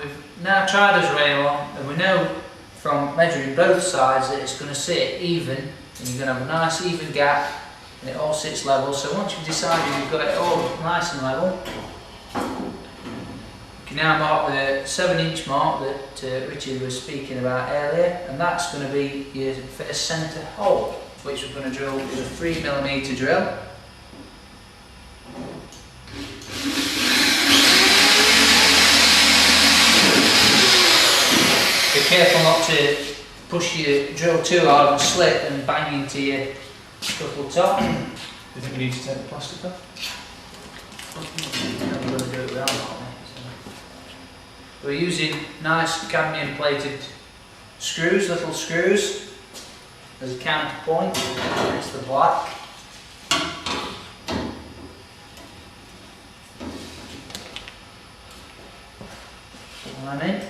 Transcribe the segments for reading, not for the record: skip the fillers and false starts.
we've now tried this rail on, and we know from measuring both sides that it's going to sit even, and you're going to have a nice even gap, and it all sits level. So once you've decided you've got it all nice and level, you can now mark the 7-inch mark that Richard was speaking about earlier, and that's going to be your first centre hole, which we're going to drill with a 3mm drill. Be careful not to push your drill too hard and slip and bang into your scuttle top. Do you think we need to take the plastic off? I'm going to do it without that. We're using nice cadmium plated screws, little screws, as a counterpoint against the black. Put them in.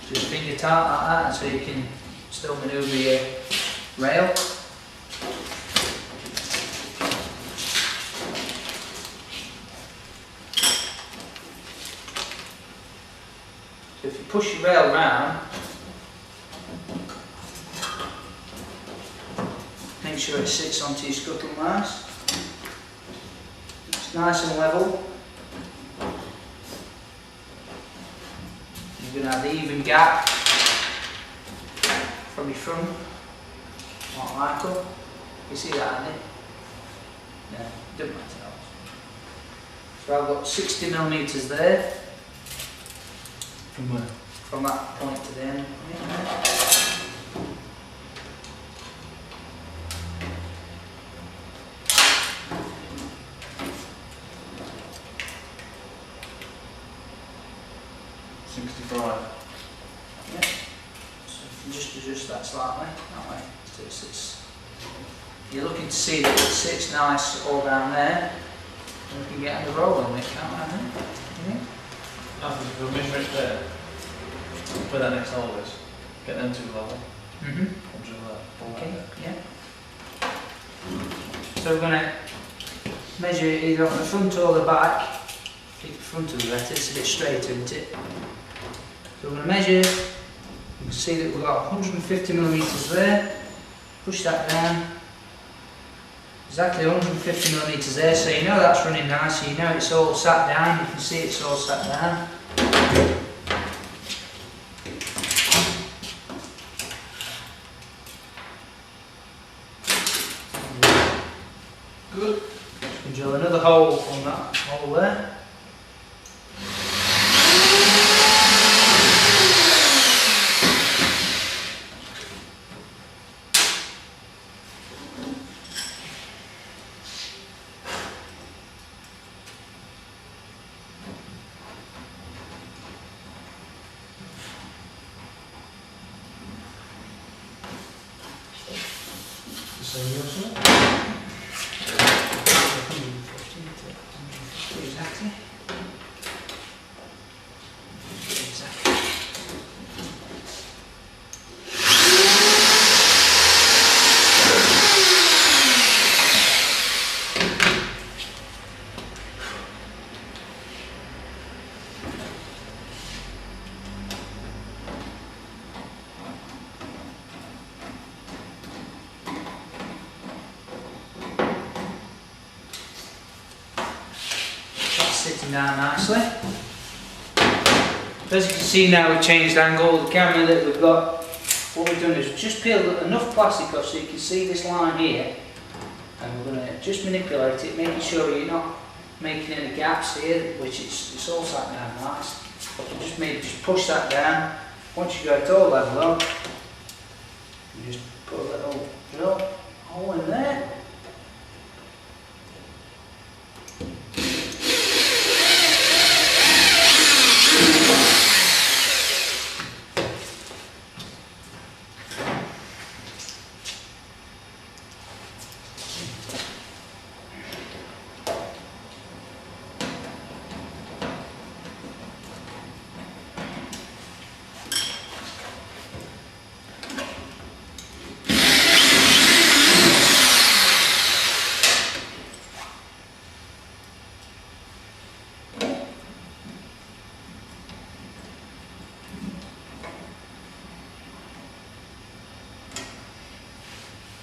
Just finger tight like that so you can still manoeuvre your rail. So if you push your rail round, make sure it sits onto your scuttle nice. It's nice and level. You're going to have the even gap from your front, like Michael. You see that, isn't it? Yeah, doesn't matter. So I've got 60mm there. From where? From that point to the end. Yeah. 65. Yeah. So you can just adjust that slightly, that way. So it sits. You're looking to see that it sits nice all down there. And we can get on the roll on it, can't we? Yeah. After we'll measure it there, where that next hole is, get them two level, Mm-hmm. and drill that. Okay, yeah. So we're going to measure it either on the front or the back. Keep the front of the letter, it's a bit straighter, isn't it? So we're going to measure, you can see that we've got 150mm there. Push that down. Exactly 150mm there, so you know that's running nice, so you know it's all sat down, you can see it's all sat down. Good. You can drill another hole on that hole there. The same yours, sir? Exactly. Sitting down nicely. As you can see now, we've changed angle. The camera that we've got, what we've done is we've just peeled enough plastic off so you can see this line here, and we're going to just manipulate it, making sure you're not making any gaps here, which it's all sat down nice. So just push that down. Once you got it all level up, you just put a little drill hole in there.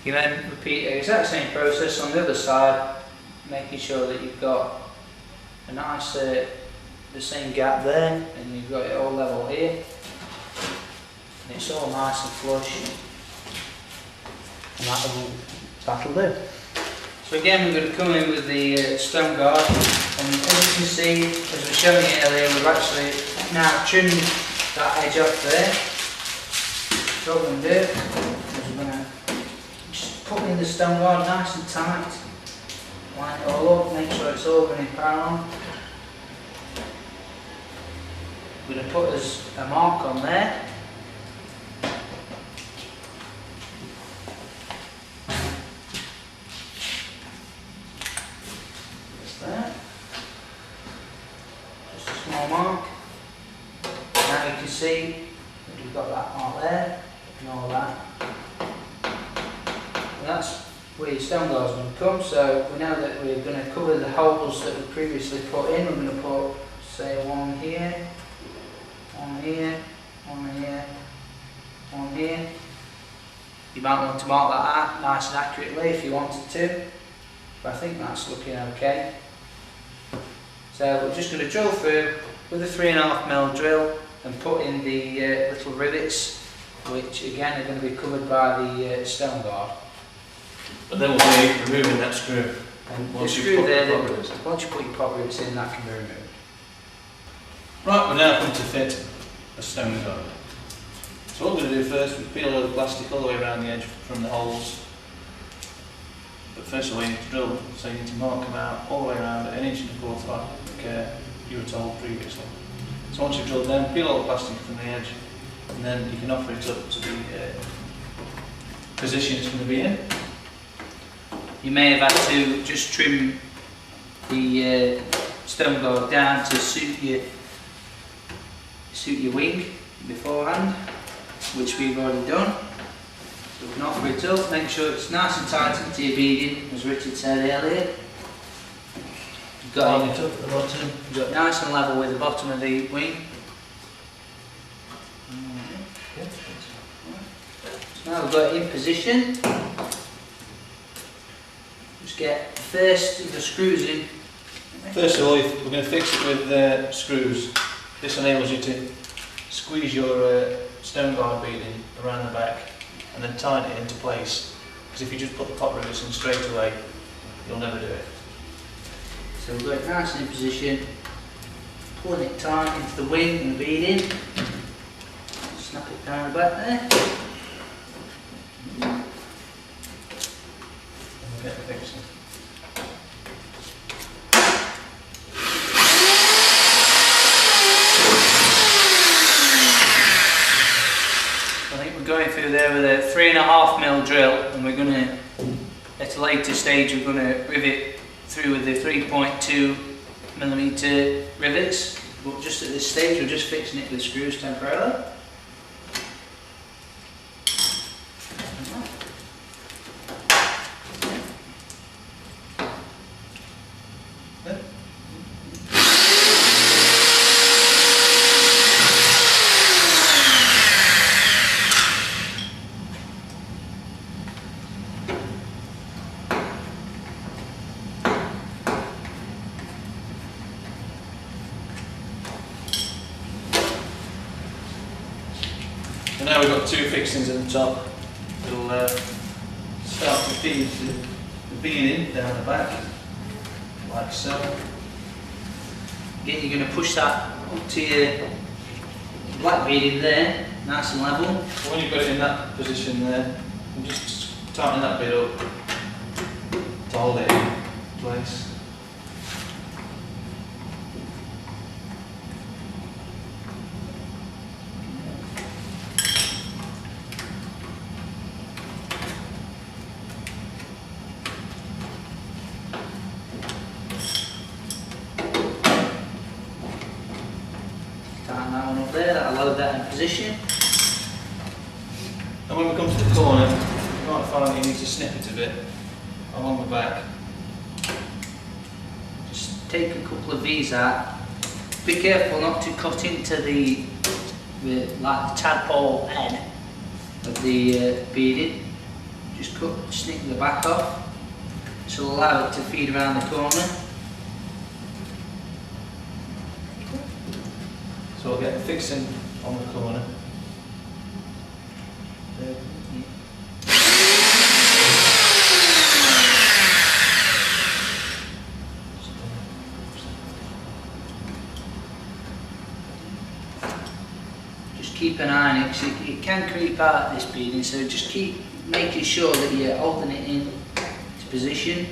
You then repeat the exact same process on the other side, making sure that you've got a nice, the same gap there, and you've got it all level here, and it's all nice and flush, and that'll do. So again, we're going to come in with the stone guard, and as you can see, as we were showing you earlier, we've actually now trimmed that edge off there. So what we're going to do is we're going to just put in the stone guard nice and tight, line it all up, make sure it's all running parallel. We're going to put us a mark on there. Just there. Just a small mark. Now you can see that we've got that mark there and all that. And that's where your stone guard's going to come. So we know that we're going to cover the holes that we previously put in. We're going to put, say, one here. One here, one here, one here. You might want to mark that out nice and accurately if you wanted to, but I think that's looking okay. So we're just going to drill through with a 3.5mm drill and put in the little rivets, which again are going to be covered by the stone guard. But then we'll be removing that screw. And Once the you screw put there, the pot rivets in. once you put your pot rivets in, that can be removed. Right, we're now come to fit a stone guard. So what we're going to do first is peel all the plastic all the way around the edge from the holes. But first of all you need to drill, so you need to mark them out all the way around at 1.25 inches like you were told previously. So once you've drilled them, peel all the plastic from the edge, and then you can offer it up to the position it's going to be in. You may have had to just trim the stone guard down to suit your wing beforehand, which we've already done. So we can offer it up, make sure it's nice and tight into your beading, as Richard said earlier. You've got it up at the bottom. you've got it nice and level with the bottom of the wing. So now we've got it in position. Just get the first of the screws in. First of all, we're going to fix it with screws. This enables you to squeeze your stone guard beading around the back and then tighten it into place. Because if you just put the pot rivets in straight away, you'll never do it. So we've got it nice and in position, pulling it tight into the wing and the beading. Snap it down the back there. And we'll get the fixing. I think we're going through there with a 3.5mm drill, and we're going to, at a later stage, we're going to rivet through with the 3.2mm rivets, but just at this stage we're just fixing it with screws temporarily. So now we've got two fixings at the top. We'll start to feed the beading down the back, like so. Again, you're going to push that up to your black beading there, nice and level. When you've got it in that position there, you just tighten that bit up to hold it in place. Tighten that one up there, that'll load that in position. And when we come to the corner, you might find that you need to snip it a bit along the back. Just take a couple of V's out. Be careful not to cut into the like the tadpole head of the beading. just snip the back off. This will allow it to feed around the corner. So we'll get the fixing on the corner. Just keep an eye on it because it can creep out this beading, so just keep making sure that you're holding it in its position.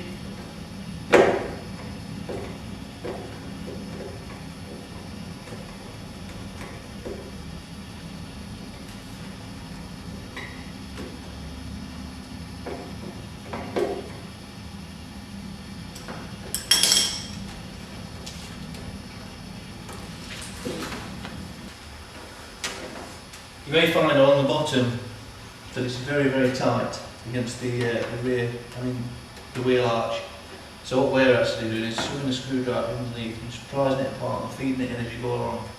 You may find on the bottom that it's very, very tight against the rear, the wheel arch. So what we're actually doing is screwing the screwdriver underneath and just prizing it apart and feeding it in as you go along.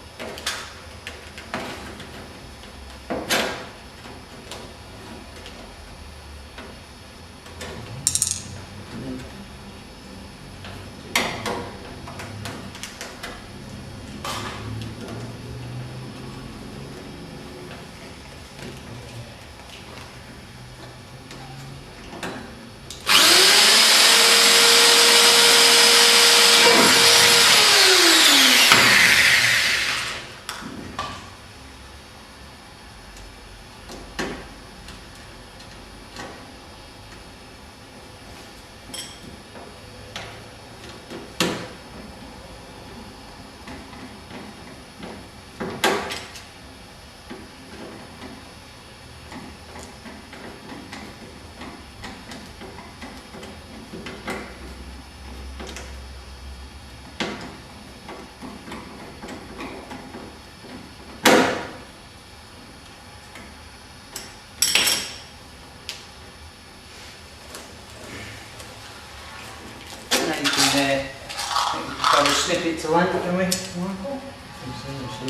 Probably snip it to length, can we, Michael? So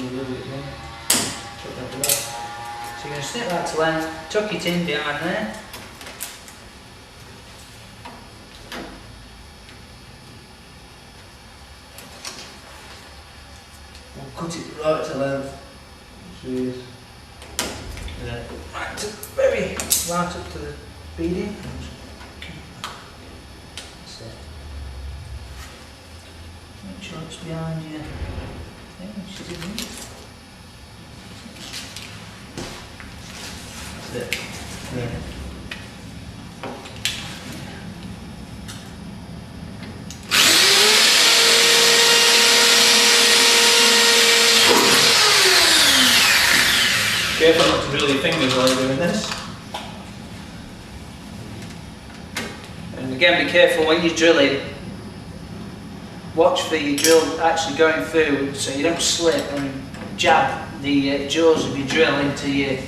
you're going to snip that to length, tuck it in behind there. We'll cut it right to length. Cheers. Yeah. Right, very right up to the beading. That's it. Make sure it's behind you. Yeah, she's in it. That's it. Yeah. Careful not to drill your fingers while you're doing this. And again, be careful when you're drilling. Watch for your drill actually going through so you don't slip and jab the jaws of your drill into your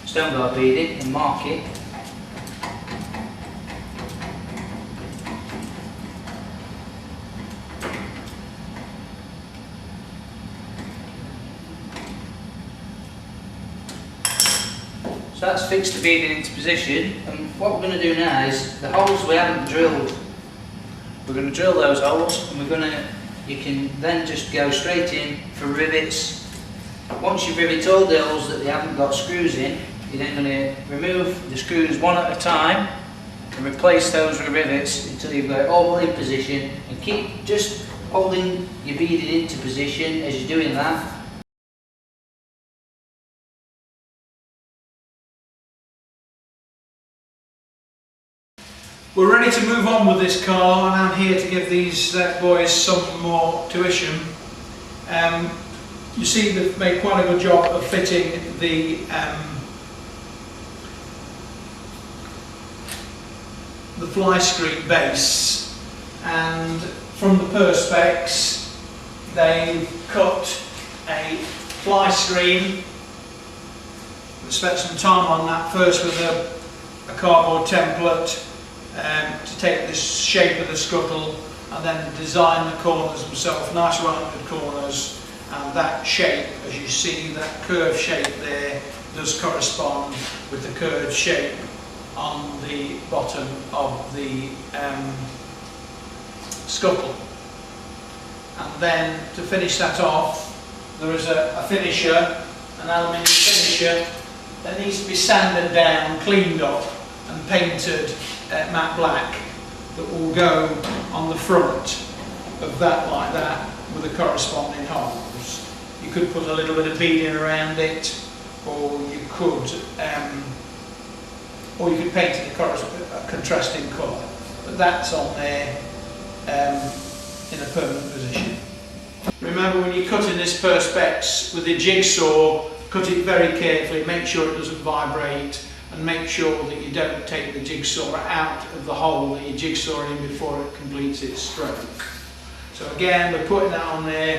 stone guard beading and mark it. So that's fixed the beading into position, and what we're going to do now is the holes we haven't drilled, we're going to drill those holes, and you can then just go straight in for rivets. Once you've riveted all the holes that they haven't got screws in, you're then going to remove the screws one at a time and replace those with rivets until you've got it all in position, and keep just holding your beading into position as you're doing that. We're ready to move on with this car, and I'm here to give these boys some more tuition. You see they've made quite a good job of fitting the fly screen base, and from the perspex they've cut a fly screen. We spent some time on that, first with a cardboard template to take the shape of the scuttle, and then design the corners themselves, nice rounded corners, and that shape, as you see, that curved shape there does correspond with the curved shape on the bottom of the scuttle. And then to finish that off, there is a finisher, an aluminium finisher, that needs to be sanded down, cleaned up and painted matte black, that will go on the front of that like that with the corresponding holes. You could put a little bit of beading around it, or you could paint it a contrasting colour, but that's on there in a permanent position. Remember, when you're cutting this perspex with a jigsaw, cut it very carefully, make sure it doesn't vibrate, and make sure that you don't take the jigsaw out of the hole that you're jigsawing in before it completes its stroke. So again, we're putting that on there,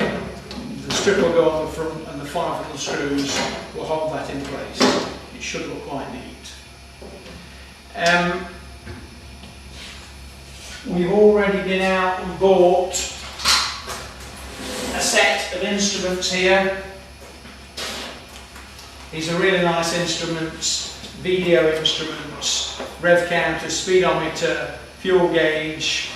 the strip will go on the front and the 5 little screws will hold that in place. It should look quite neat. We've already been out and bought a set of instruments here. These are really nice instruments, video instruments, rev counter, speedometer, fuel gauge,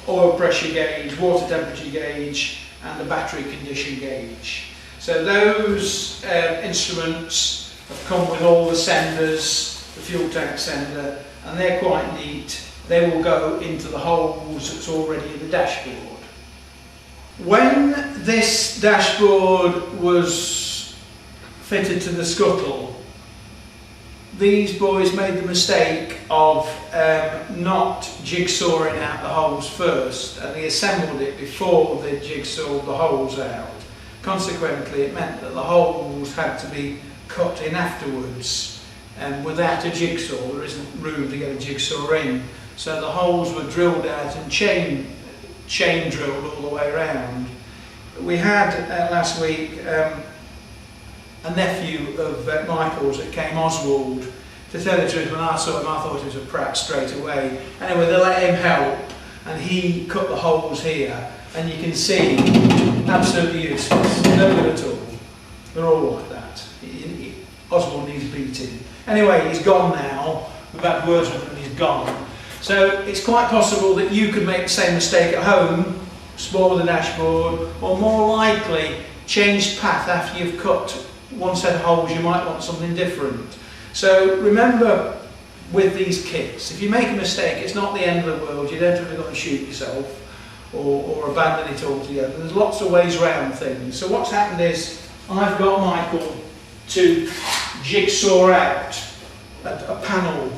oil pressure gauge, water temperature gauge, and a battery condition gauge. So those instruments have come with all the senders, the fuel tank sender, and they're quite neat. They will go into the holes that's already in the dashboard. When this dashboard was fitted to the scuttle, these boys made the mistake of not jigsawing out the holes first, and they assembled it before they jigsawed the holes out. Consequently, it meant that the holes had to be cut in afterwards, and without a jigsaw there isn't room to get a jigsaw in. So the holes were drilled out and chain drilled all the way around. We had last week a nephew of Michael's that came, Oswald. To tell the truth, when I saw him I thought he was a prat straight away. Anyway, they let him help and he cut the holes here, and you can see absolutely useless, no good at all. They're all like that. Oswald needs beating. Anyway, he's gone now. We've had words with him and he's gone. So it's quite possible that you could make the same mistake at home, spoil the dashboard, or more likely change path after you've cut one set of holes. You might want something different. So remember, with these kits, if you make a mistake, it's not the end of the world. You don't have to go and shoot yourself or abandon it altogether. There's lots of ways around things. So what's happened is I've got Michael to jigsaw out a panel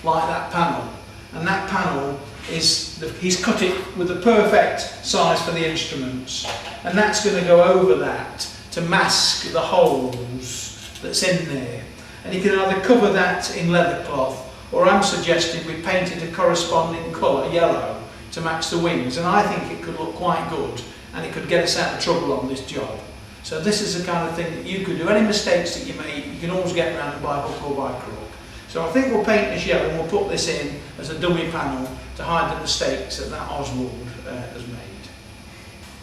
like that panel, and that panel is he's cut it with the perfect size for the instruments, and that's going to go over that to mask the holes that's in there. And you can either cover that in leather cloth, or I'm suggesting we paint it a corresponding colour, yellow, to match the wings, and I think it could look quite good and it could get us out of trouble on this job. So this is the kind of thing that you could do. Any mistakes that you make, you can always get around it by hook or by crook. So I think we'll paint this yellow and we'll put this in as a dummy panel to hide the mistakes that Oswald has made.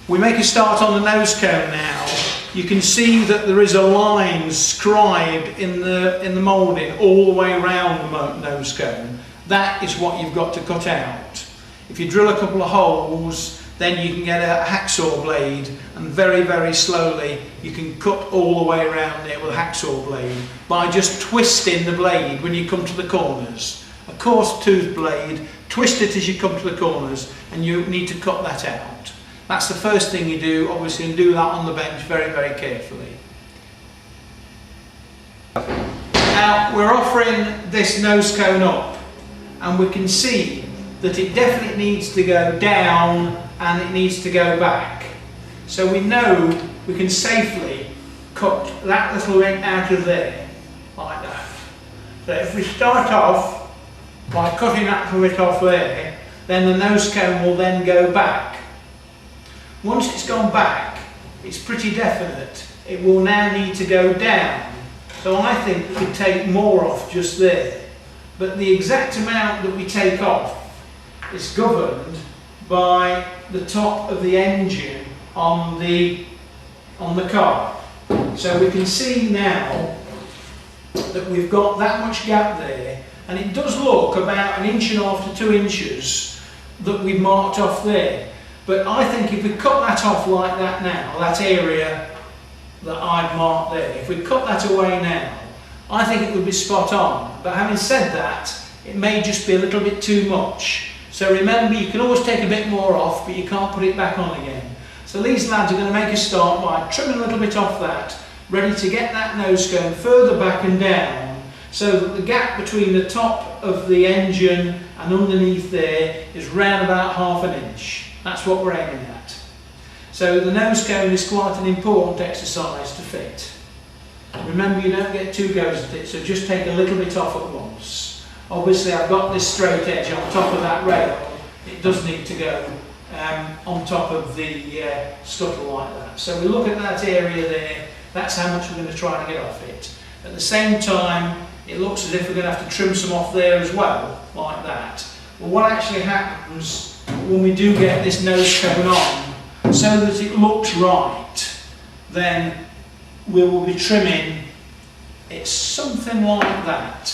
We make a start on the nose cone now. You can see that there is a line scribed in the moulding all the way around the nose cone. That is what you've got to cut out. If you drill a couple of holes, then you can get a hacksaw blade, and very, very slowly you can cut all the way around it with a hacksaw blade by just twisting the blade when you come to the corners. A coarse tooth blade, twist it as you come to the corners, and you need to cut that out. That's the first thing you do, obviously, and do that on the bench very, very carefully. Now, we're offering this nose cone up, and we can see that it definitely needs to go down and it needs to go back. So we know we can safely cut that little ring out of there, like that. So if we start off by cutting that little bit off there, then the nose cone will then go back. Once it's gone back, it's pretty definite. It will now need to go down. So I think we could take more off just there. But the exact amount that we take off is governed by the top of the engine on the car. So we can see now that we've got that much gap there, and it does look about 1.5 to 2 inches that we've marked off there. But I think if we cut that off like that now, that area that I've marked there, if we cut that away now, I think it would be spot on. But having said that, it may just be a little bit too much. So remember, you can always take a bit more off, but you can't put it back on again. So these lads are going to make a start by trimming a little bit off that, ready to get that nose cone further back and down, so that the gap between the top of the engine and underneath there is round about 1/2 inch. That's what we're aiming at. So the nose cone is quite an important exercise to fit. Remember, you don't get 2 goes at it, so just take a little bit off at once. Obviously I've got this straight edge on top of that rail. It does need to go on top of the scuttle like that. So we look at that area there, that's how much we're going to try and get off it. At the same time, it looks as if we're going to have to trim some off there as well, like that. Well, what actually happens when we do get this nose cone on, so that it looks right, then we will be trimming it something like that.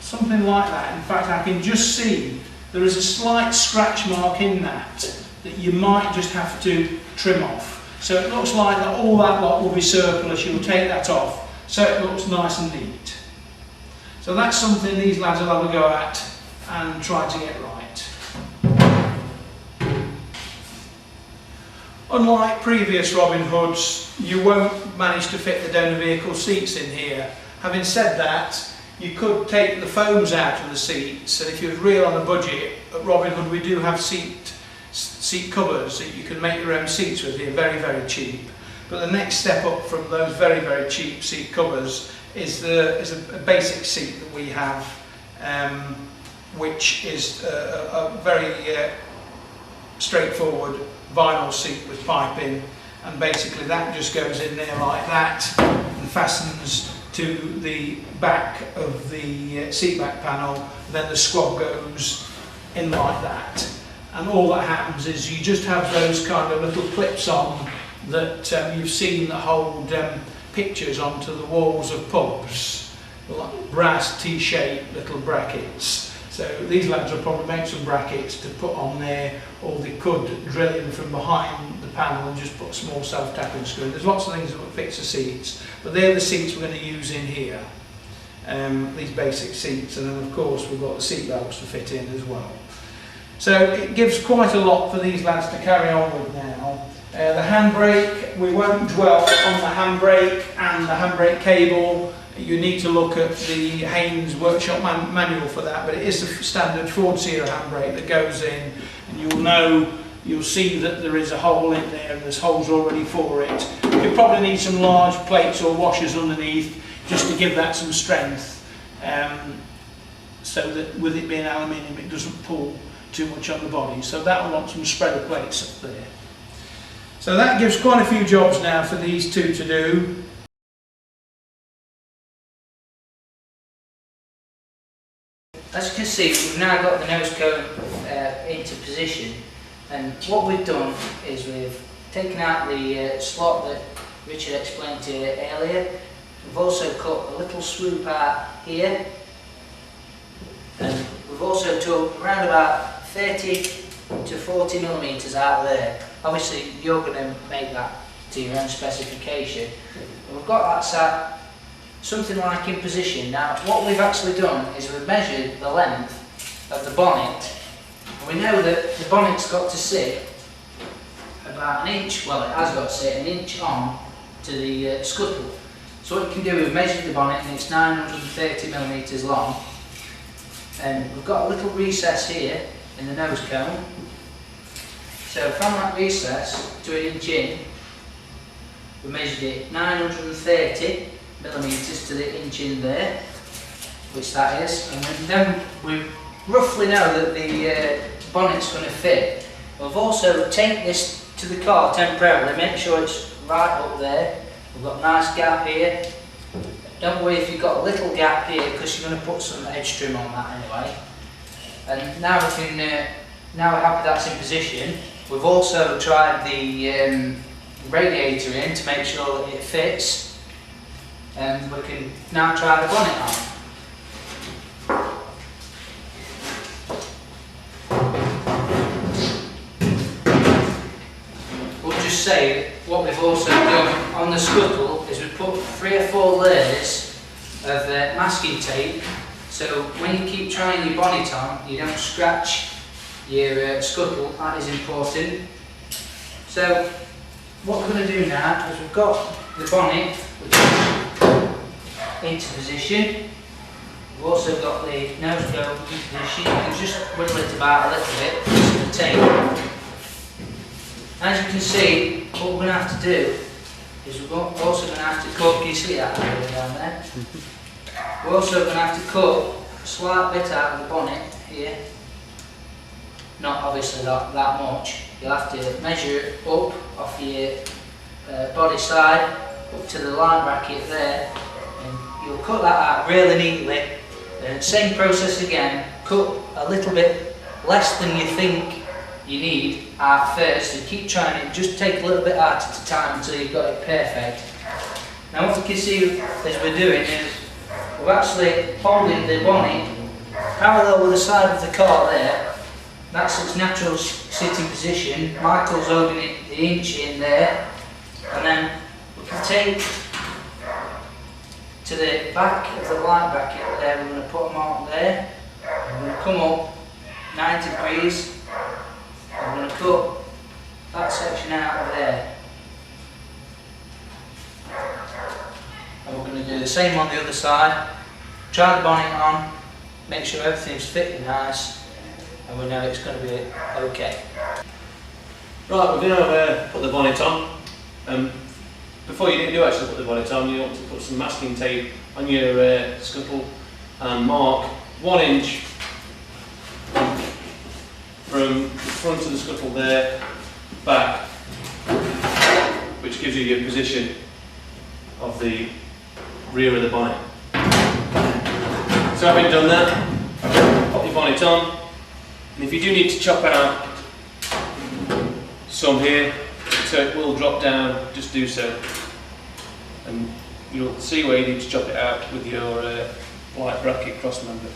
Something like that. In fact, I can just see there is a slight scratch mark in that you might just have to trim off. So it looks like that all that lot will be surplus. You'll take that off so it looks nice and neat. So that's something these lads will have a go at and try to get right. Unlike previous Robin Hoods, you won't manage to fit the donor vehicle seats in here. Having said that, you could take the foams out of the seats, and if you're real on a budget, at Robin Hood we do have seat covers that you can make your own seats with here, very, very cheap. But the next step up from those very, very cheap seat covers is a basic seat that we have, which is a very straightforward vinyl seat with piping, and basically that just goes in there like that and fastens to the back of the seat back panel. Then the squab goes in like that, and all that happens is you just have those kind of little clips on that you've seen that hold pictures onto the walls of pubs, like brass T-shaped little brackets. So these lads will probably make some brackets to put on there, or they could drill in from behind the panel and just put a small self-tapping screw. There's lots of things that will fix the seats, but they're the seats we're going to use in here, these basic seats, and then of course we've got the seat belts to fit in as well. So it gives quite a lot for these lads to carry on with now. The handbrake, we won't dwell on the handbrake and the handbrake cable. You need to look at the Haynes workshop manual for that, but it is the standard Ford Sierra handbrake that goes in, and you'll see that there is a hole in there and there's holes already for it. You probably need some large plates or washers underneath just to give that some strength, so that with it being aluminium it doesn't pull too much on the body. So that will want some spreader plates up there. So that gives quite a few jobs now for these two to do. As you can see, we've now got the nose cone into position, and what we've done is we've taken out the slot that Richard explained to you earlier. We've also cut a little swoop out here, and we've also took around about 30 to 40 millimetres out there. Obviously you're going to make that to your own specification. And we've got that sat something like in position. Now what we've actually done is we've measured the length of the bonnet, and we know that the bonnet's got to sit about 1 inch, well it has got to sit 1 inch on to the scuttle. So what you can do, we've measured the bonnet and it's 930 millimetres long, and we've got a little recess here in the nose cone. So from that recess to 1 inch in, we measured it 930 millimetres to the inch in there, which that is, and then we roughly know that the bonnet's going to fit. We've also taken this to the car temporarily, make sure it's right up there. We've got a nice gap here. Don't worry if you've got a little gap here, because you're going to put some edge trim on that anyway. And now we can, now we're happy that's in position. We've also tried the radiator in to make sure that it fits, and we can now try the bonnet on. say, what we've also done on the scuttle is we've put 3 or 4 layers of masking tape, so when you keep trying your bonnet on, you don't scratch your scuttle. That is important. So what we're going to do now is we've got the bonnet into position. We've also got the nose cone into position. You can just wiggle it about a little bit with the tape. As you can see, what we're going to have to do is we're also going to have to cut, can you see that down there? We're also going to have to cut a slight bit out of the bonnet here. Not obviously that much. You'll have to measure it up off your body side up to the line bracket there, and you'll cut that out really neatly. Same process again, cut a little bit less than you think you need at first, and keep trying it, just take a little bit out at a time until you've got it perfect. Now what you can see as we're doing is we're actually holding the bonnet parallel with the side of the car there. That's its natural sitting position. Michael's holding it the inch in there, and then we can take to the back of the light bracket there. We're going to put a mark there. We're going to come up 90 degrees. I'm going to cut that section out of there. And we're going to do the same on the other side. Try the bonnet on, make sure everything's fitting nice, and we know it's going to be okay. Right, we're going to put the bonnet on. Before you do actually put the bonnet on, you want to put some masking tape on your scuttle and mark 1 inch from the front of the scuttle there back, which gives you your position of the rear of the bonnet. So having done that, pop your bonnet on, and if you do need to chop out some here so it will drop down, just do so, and you'll see where you need to chop it out with your light bracket cross member.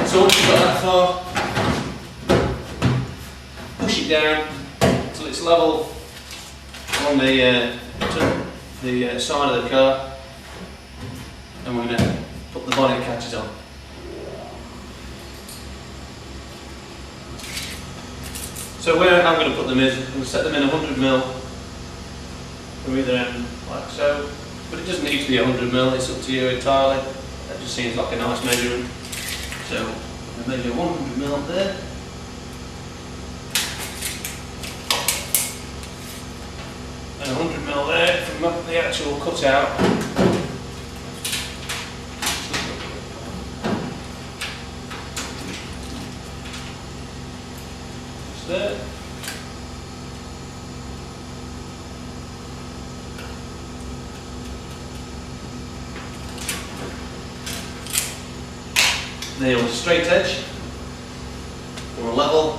So once you've got that far, push it down until it's level on the side of the car, and we're going to put the bonnet catches on. So where I'm going to put them is, I'm going to set them in 100mm from either end, like so, but it doesn't need to be 100mm, it's up to you entirely. That just seems like a nice measurement. So I'm going to measure 100mm there. And 100mm there from the actual cutout. Just there. Then you want a straight edge, or a level,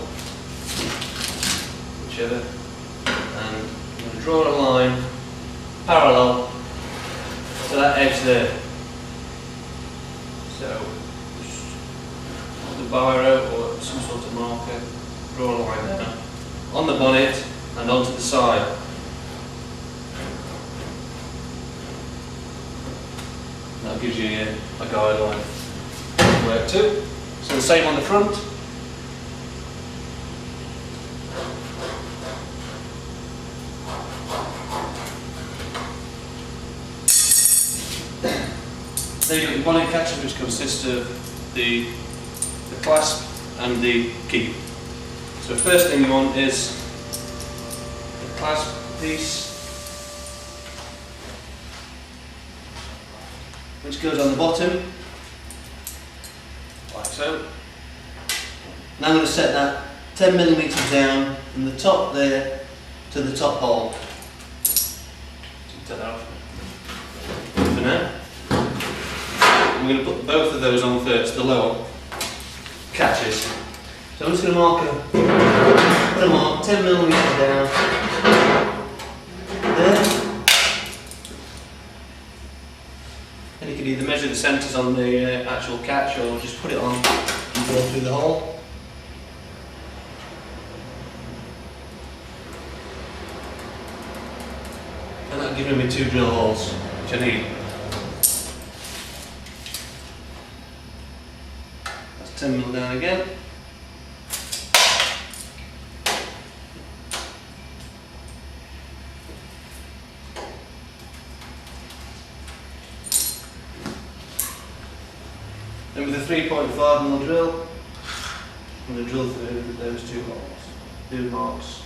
whichever, and I'm going to draw a line parallel to that edge there. So, just with a biro or some sort of marker, draw a line there, on the bonnet and onto the side. That gives you a guideline. Work too. So the same on the front. Then you've got your bonnet catcher, which consists of the clasp and the key. So first thing you want is the clasp piece, which goes on the bottom. Like so. Now I'm going to set that 10mm down from the top there to the top hole. Take that off for now. I'm going to put both of those on first, the lower catches. So I'm just going to put a mark 10mm down there. And you can either measure the centres on the actual catch or just put it on and go through the hole. gives me 2 drill holes, which I need. That's 10mm down again. Then with a 3.5mm drill, I'm going to drill through those 2 holes, 2 marks.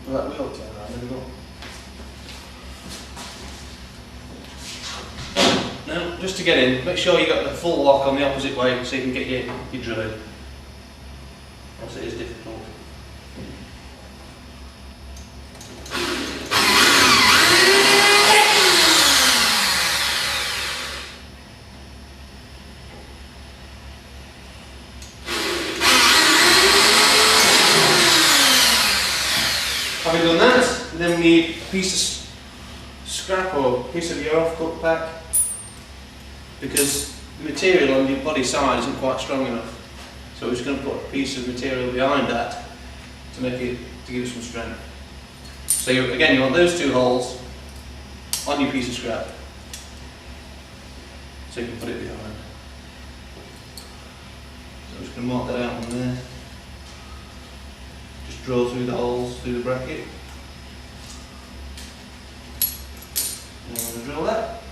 Well, that will turn around, there we go. Now, just to get in, make sure you got the full lock on the opposite way so you can get your drill in. Else it is difficult. Having done that, then we need a piece of scrap or a piece of your off-cut pack, because the material on your body side isn't quite strong enough. So we're just going to put a piece of material behind that to make it, to give it some strength. So again, you want those 2 holes on your piece of scrap, so you can put it behind. So I'm just going to mark that out on there. Just drill through the holes, through the bracket. And I'm going to drill that.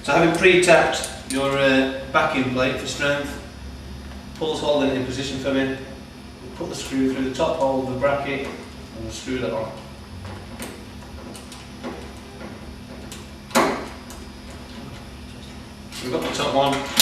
So having pre-tapped your backing plate for strength, Paul's holding it in position for me. We'll put the screw through the top hole of the bracket and we'll screw that on. We've got the top one.